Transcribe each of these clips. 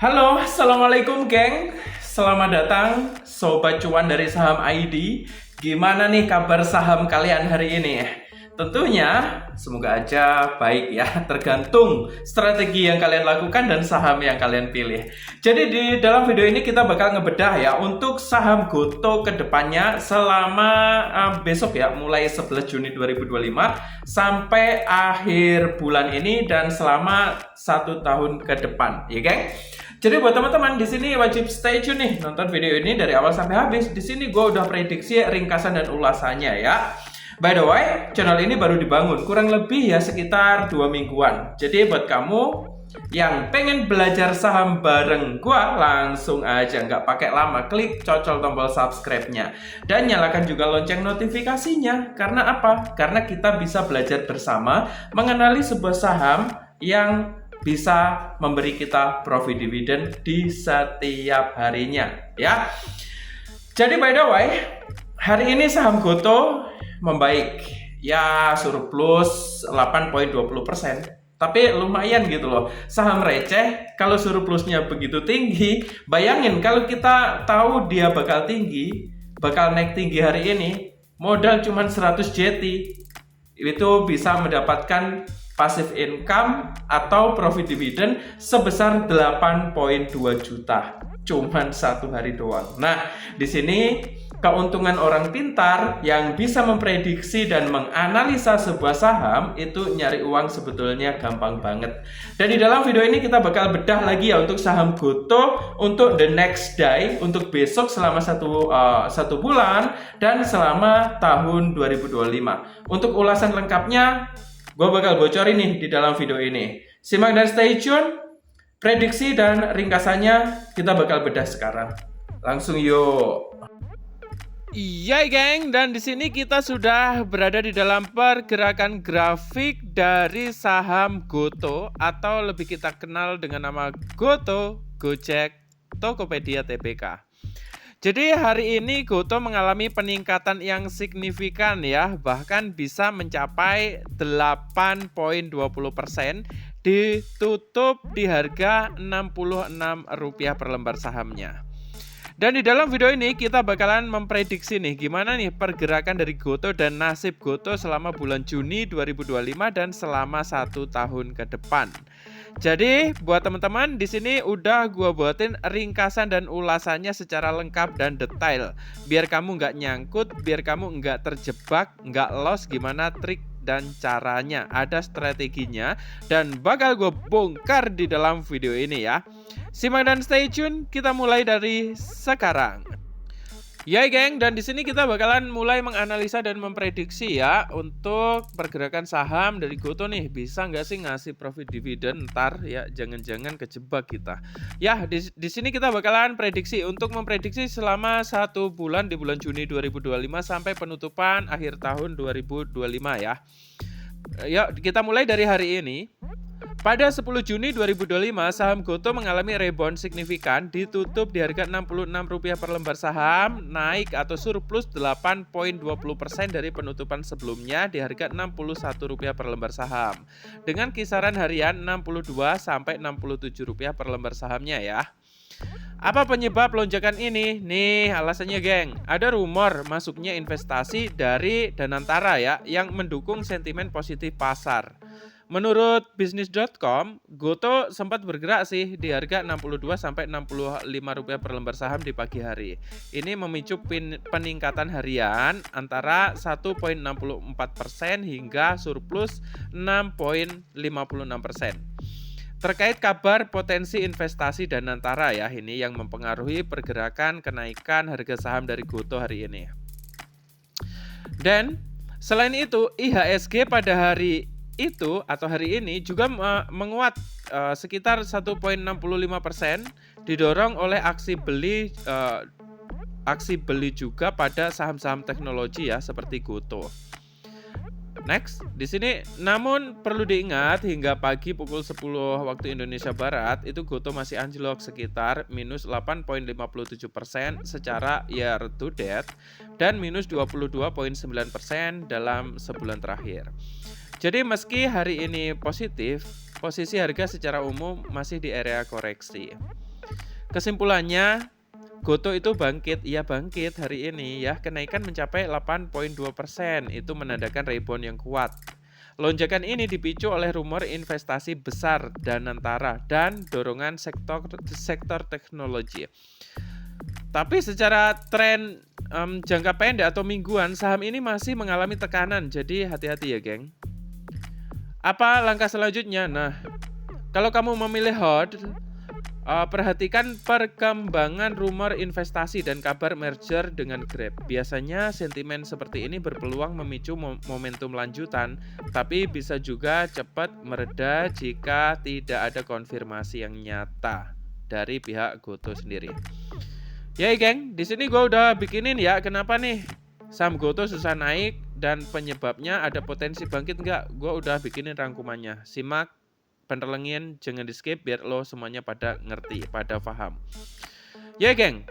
Halo, assalamualaikum geng. Selamat datang Sobat Cuan dari Saham ID. Gimana nih kabar saham kalian hari ini? Tentunya semoga aja baik ya, tergantung strategi yang kalian lakukan dan saham yang kalian pilih. Jadi di dalam video ini kita bakal ngebedah ya untuk saham GoTo ke depannya selama besok ya, mulai 11 Juni 2025 sampai akhir bulan ini dan selama 1 tahun ke depan, ya geng. Jadi buat teman-teman di sini wajib stay tune nih, nonton video ini dari awal sampai habis. Di sini gue udah prediksi ringkasan dan ulasannya ya. By the way, channel ini baru dibangun kurang lebih ya sekitar 2 mingguan. Jadi buat kamu yang pengen belajar saham bareng gua, langsung aja nggak pakai lama klik cocol tombol subscribe-nya dan nyalakan juga lonceng notifikasinya. Karena apa? Karena kita bisa belajar bersama mengenali sebuah saham yang bisa memberi kita profit dividen di setiap harinya ya. Jadi by the way, hari ini saham GoTo membaik ya, surplus 8,20%. Tapi lumayan gitu loh. Saham receh kalau surplusnya begitu tinggi. Bayangin kalau kita tahu dia bakal tinggi, bakal naik tinggi hari ini, modal cuma 100 JT itu bisa mendapatkan passive income atau profit dividend sebesar 8,2 juta. Cuman 1 hari doang. Nah, di sini keuntungan orang pintar yang bisa memprediksi dan menganalisa sebuah saham itu nyari uang sebetulnya gampang banget. Dan di dalam video ini kita bakal bedah lagi ya untuk saham GoTo untuk the next day, untuk besok selama satu bulan dan selama tahun 2025. Untuk ulasan lengkapnya gue bakal bocorin nih di dalam video ini. Simak dan stay tune. Prediksi dan ringkasannya kita bakal bedah sekarang. Langsung yuk. Iya geng, dan di sini kita sudah berada di dalam pergerakan grafik dari saham GoTo atau lebih kita kenal dengan nama GoTo, Gojek, Tokopedia Tbk. Jadi hari ini GoTo mengalami peningkatan yang signifikan ya, bahkan bisa mencapai 8,20%, ditutup di harga Rp66 per lembar sahamnya. Dan di dalam video ini kita bakalan memprediksi nih gimana nih pergerakan dari GoTo dan nasib GoTo selama bulan Juni 2025 dan selama 1 tahun ke depan. Jadi buat teman-teman di sini udah gua buatin ringkasan dan ulasannya secara lengkap dan detail. Biar kamu nggak nyangkut, biar kamu nggak terjebak, nggak lost gimana trik dan caranya. Ada strateginya dan bakal gue bongkar di dalam video ini ya. Simak dan stay tune, kita mulai dari sekarang. Ya geng, dan di sini kita bakalan mulai menganalisa dan memprediksi ya untuk pergerakan saham dari GoTo nih, bisa nggak sih ngasih profit dividen ntar ya, jangan-jangan kejebak kita. Ya di sini kita bakalan prediksi untuk memprediksi selama 1 bulan di bulan Juni 2025 sampai penutupan akhir tahun 2025 ya. Ya kita mulai dari hari ini. Pada 10 Juni 2025, saham GoTo mengalami rebound signifikan, ditutup di harga Rp66 per lembar saham, naik atau surplus 8,20% dari penutupan sebelumnya di harga Rp61 per lembar saham. Dengan kisaran harian Rp62 sampai Rp67 per lembar sahamnya ya. Apa penyebab lonjakan ini? Nih alasannya geng, ada rumor masuknya investasi dari Danantara ya yang mendukung sentimen positif pasar. Menurut bisnis.com, GoTo sempat bergerak sih di harga Rp62 sampai Rp65 per lembar saham di pagi hari. Ini memicu peningkatan harian antara 1,64% hingga surplus 6,56%. Terkait kabar potensi investasi Danantara ya, ini yang mempengaruhi pergerakan kenaikan harga saham dari GoTo hari ini. Dan selain itu, IHSG pada hari itu atau hari ini juga menguat sekitar 1,65%, didorong oleh aksi beli juga pada saham-saham teknologi ya seperti GoTo. Next, di sini namun perlu diingat hingga pagi pukul 10 waktu Indonesia Barat itu GoTo masih anjlok sekitar minus 8,57% secara year to date dan minus 22,9% dalam sebulan terakhir. Jadi meski hari ini positif, posisi harga secara umum masih di area koreksi. kesimpulannya Gotoh itu bangkit hari ini ya, kenaikan mencapai 8,2%, itu menandakan rebound yang kuat. Lonjakan ini dipicu oleh rumor investasi besar Danantara dan dorongan sektor teknologi. Tapi secara tren jangka pendek atau mingguan, saham ini masih mengalami tekanan, jadi hati-hati ya geng. Apa langkah selanjutnya? Nah, kalau kamu memilih hold, perhatikan perkembangan rumor investasi dan kabar merger dengan Grab. Biasanya sentimen seperti ini berpeluang memicu momentum lanjutan, tapi bisa juga cepat mereda jika tidak ada konfirmasi yang nyata dari pihak Gotoh sendiri. Ya geng, di sini gue udah bikinin ya kenapa nih saham Gotoh susah naik dan penyebabnya, ada potensi bangkit nggak? Gue udah bikinin rangkumannya. Simak penerlengin, jangan di skip biar lo semuanya pada ngerti, pada paham. Ya geng,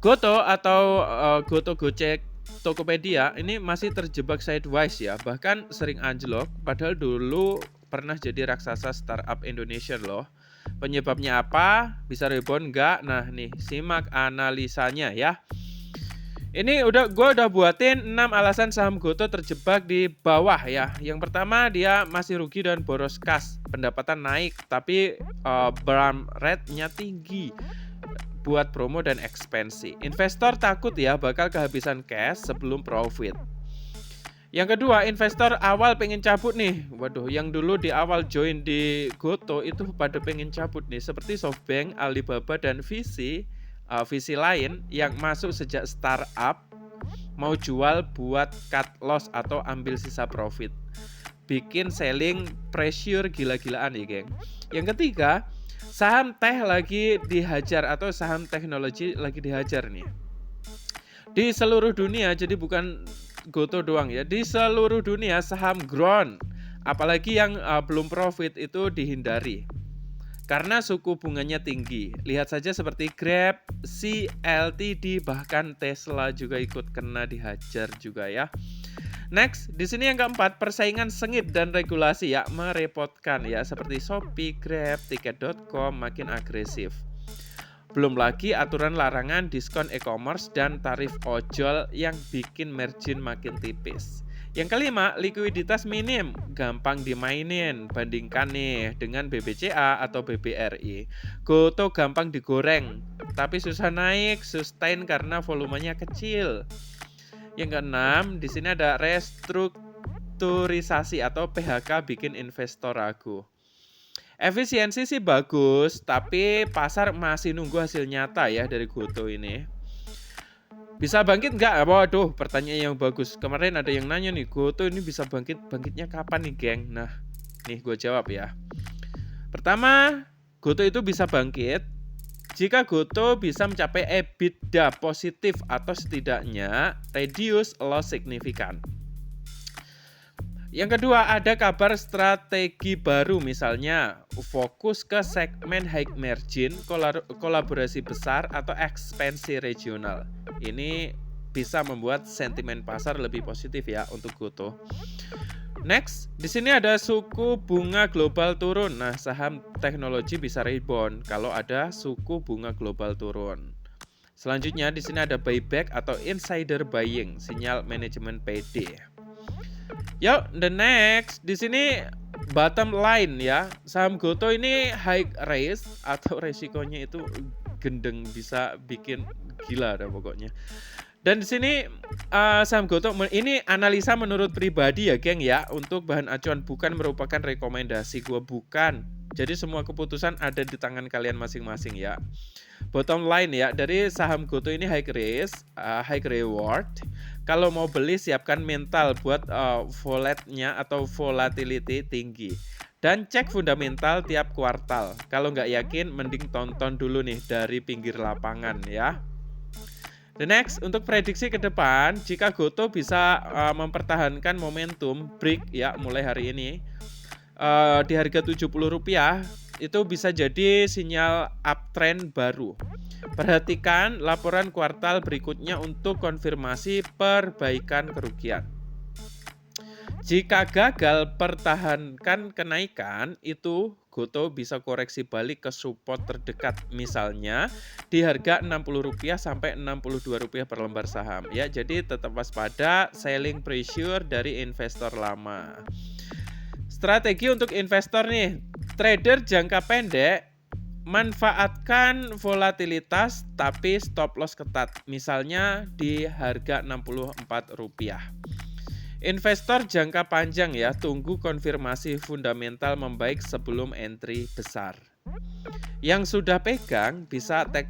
Gotoh atau Gotoh Gojek Tokopedia ini masih terjebak sideways ya, bahkan sering anjlok, padahal dulu pernah jadi raksasa startup Indonesia loh. Penyebabnya apa? Bisa rebound nggak? Nah nih, simak analisanya ya. Ini gue udah buatin 6 alasan saham Gotoh terjebak di bawah ya. Yang pertama, dia masih rugi dan boros kas. Pendapatan naik tapi burn rate-nya tinggi buat promo dan ekspansi. Investor takut ya bakal kehabisan cash sebelum profit. Yang kedua, investor awal pengen cabut nih. Waduh, yang dulu di awal join di Gotoh itu pada pengen cabut nih, seperti SoftBank, Alibaba dan VC lain yang masuk sejak startup, mau jual buat cut loss atau ambil sisa profit, bikin selling pressure gila-gilaan ya geng. Yang ketiga, saham teh lagi dihajar atau saham teknologi lagi dihajar nih di seluruh dunia, jadi bukan Gotoh doang ya, di seluruh dunia saham ground, apalagi yang belum profit itu dihindari karena suku bunganya tinggi. Lihat saja seperti Grab, CLTD, bahkan Tesla juga ikut kena dihajar juga ya. Next, di sini yang keempat, persaingan sengit dan regulasi ya merepotkan ya, seperti Shopee, Grab, Tiket.com makin agresif. Belum lagi aturan larangan diskon e-commerce dan tarif ojol yang bikin margin makin tipis. Yang kelima, likuiditas minim, gampang dimainin. Bandingkan nih dengan BBCA atau BBRI. Gotoh gampang digoreng, tapi susah naik, sustain karena volumenya kecil. Yang keenam, di sini ada restrukturisasi atau PHK bikin investor ragu. Efisiensi sih bagus, tapi pasar masih nunggu hasil nyata ya dari Gotoh ini. Bisa bangkit nggak? Waduh, pertanyaan yang bagus. Kemarin ada yang nanya nih, Gotoh ini bisa bangkitnya kapan nih geng? Nah, nih gue jawab ya. Pertama, Gotoh itu bisa bangkit jika Gotoh bisa mencapai EBITDA positif atau setidaknya reduce loss signifikan. Yang kedua, ada kabar strategi baru, misalnya fokus ke segmen high margin, kolaborasi besar, atau ekspansi regional. Ini bisa membuat sentimen pasar lebih positif ya untuk Gotoh. Next, di sini ada suku bunga global turun. Nah, saham teknologi bisa rebound kalau ada suku bunga global turun. Selanjutnya di sini ada buyback atau insider buying, sinyal manajemen PD. Yuk, the next, di sini bottom line ya, saham Gotoh ini high risk atau resikonya itu gendeng, bisa bikin gila dah pokoknya. Dan di sini saham Gotoh ini analisa menurut pribadi ya geng ya, untuk bahan acuan, bukan merupakan rekomendasi gue, bukan. Jadi semua keputusan ada di tangan kalian masing-masing ya. Bottom line ya, dari saham Gotoh ini high risk, high reward. Kalau mau beli siapkan mental buat volatnya atau volatility tinggi. Dan cek fundamental tiap kuartal. Kalau nggak yakin, mending tonton dulu nih dari pinggir lapangan ya. The next, untuk prediksi ke depan, jika Gotoh bisa mempertahankan momentum break ya mulai hari ini di harga Rp70, itu bisa jadi sinyal uptrend baru. Perhatikan laporan kuartal berikutnya untuk konfirmasi perbaikan kerugian. Jika gagal pertahankan kenaikan, itu Gotoh bisa koreksi balik ke support terdekat, misalnya di harga Rp60 sampai Rp62 per lembar saham. Ya, jadi tetap waspada selling pressure dari investor lama. Strategi untuk investor nih, trader jangka pendek, manfaatkan volatilitas tapi stop loss ketat, misalnya di harga Rp64. Investor jangka panjang ya, tunggu konfirmasi fundamental membaik sebelum entry besar. Yang sudah pegang bisa take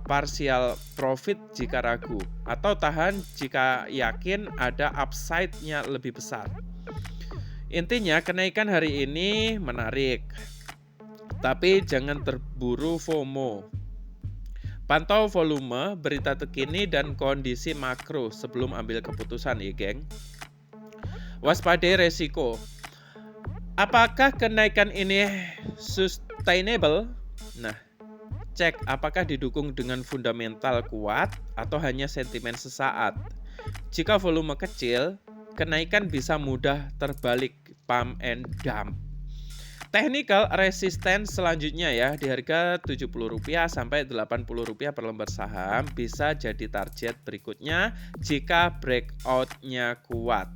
partial profit jika ragu, atau tahan jika yakin ada upside-nya lebih besar. Intinya kenaikan hari ini menarik, tapi jangan terburu FOMO. Pantau volume, berita terkini, dan kondisi makro sebelum ambil keputusan ya geng. Waspadai resiko. Apakah kenaikan ini sustainable? Nah, cek apakah didukung dengan fundamental kuat atau hanya sentimen sesaat. Jika volume kecil, kenaikan bisa mudah terbalik, pump and dump. Technical resistance selanjutnya ya, di harga Rp70 sampai Rp80 per lembar saham bisa jadi target berikutnya jika breakout-nya kuat.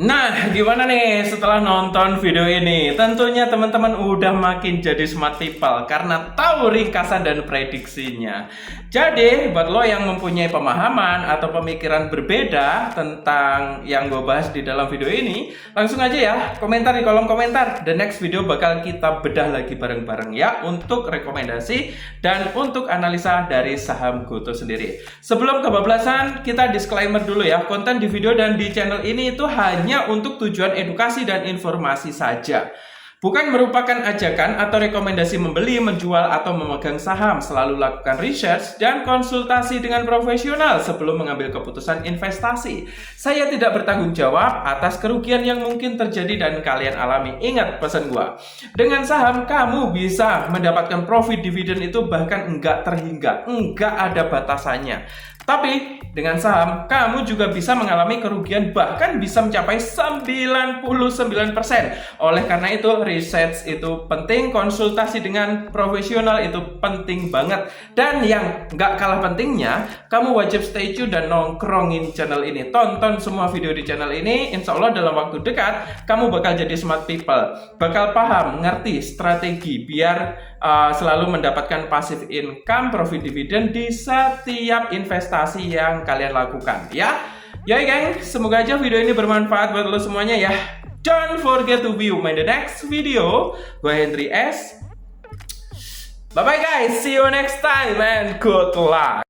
Nah, gimana nih setelah nonton video ini? Tentunya teman-teman udah makin jadi smart people karena tahu ringkasan dan prediksinya. Jadi, buat lo yang mempunyai pemahaman atau pemikiran berbeda tentang yang gue bahas di dalam video ini, langsung aja ya komentar di kolom komentar. The next video bakal kita bedah lagi bareng-bareng ya untuk rekomendasi dan untuk analisa dari saham Gotoh sendiri. Sebelum kebablasan, kita disclaimer dulu ya. Konten di video dan di channel ini itu hanya untuk tujuan edukasi dan informasi saja. Bukan merupakan ajakan atau rekomendasi membeli, menjual, atau memegang saham. Selalu lakukan research dan konsultasi dengan profesional sebelum mengambil keputusan investasi. Saya tidak bertanggung jawab atas kerugian yang mungkin terjadi dan kalian alami. Ingat pesan gua. Dengan saham, kamu bisa mendapatkan profit dividen itu bahkan enggak terhingga. Enggak ada batasannya. Tapi dengan saham, kamu juga bisa mengalami kerugian bahkan bisa mencapai 99%. Oleh karena itu, research itu penting, konsultasi dengan profesional itu penting banget. Dan yang nggak kalah pentingnya, kamu wajib stay tune dan nongkrongin channel ini. Tonton semua video di channel ini, insya Allah dalam waktu dekat, kamu bakal jadi smart people. Bakal paham, ngerti strategi biar selalu mendapatkan passive income, profit dividen di setiap investasi yang kalian lakukan ya. Ya geng, semoga aja video ini bermanfaat buat lo semuanya ya. Don't forget to view my the next video. Gue Hendry S. Bye bye guys, see you next time and good luck.